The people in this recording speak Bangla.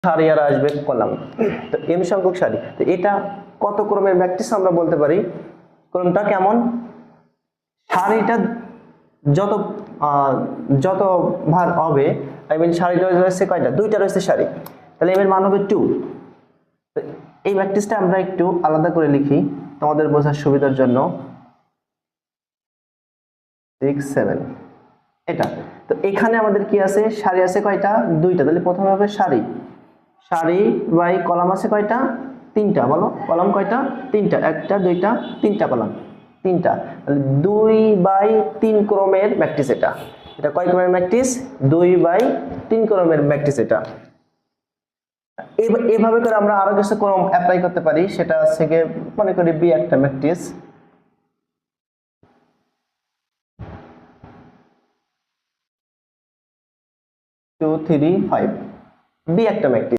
সারি আর আসবে কলাম। তো m সংখ্যক সারি, তো এটা কত ক্রমের ম্যাট্রিক্স আমরা বলতে পারি। ক্রমটা কেমন, সারিটা যত যত ভার হবে, আই মিন সারিটা রয়েছে কয়টা, দুইটা রয়েছে সারি, তাহলে m এর মান হবে 2। এই ম্যাট্রিক্সটা আমরা একটু আলাদা করে লিখি তোমাদের বোঝার সুবিধার জন্য। 6 7 এটা। তো এখানে আমাদের কি আছে, সারি আছে কয়টা, দুইটা, তাহলে প্রথমে হবে সারি, সারি বাই কলাম আছে কয়টা, তিনটা, বলো কলাম কয়টা, তিনটা, একটা দুইটা তিনটা কলাম, তিনটা, তাহলে 2/3 ক্রমের ম্যাট্রিক্স এটা। এটা কয় ক্রমের ম্যাট্রিক্স, 2/3 ক্রমের ম্যাট্রিক্স এটা। এভাবে করে আমরা আরো কিছু ক্রম অ্যাপ্লাই করতে পারি, সেটা হচ্ছে গিয়ে মনে করি বি একটা ম্যাট্রিক্স, 2 3 5, বি একটা ম্যাট্রিক্স।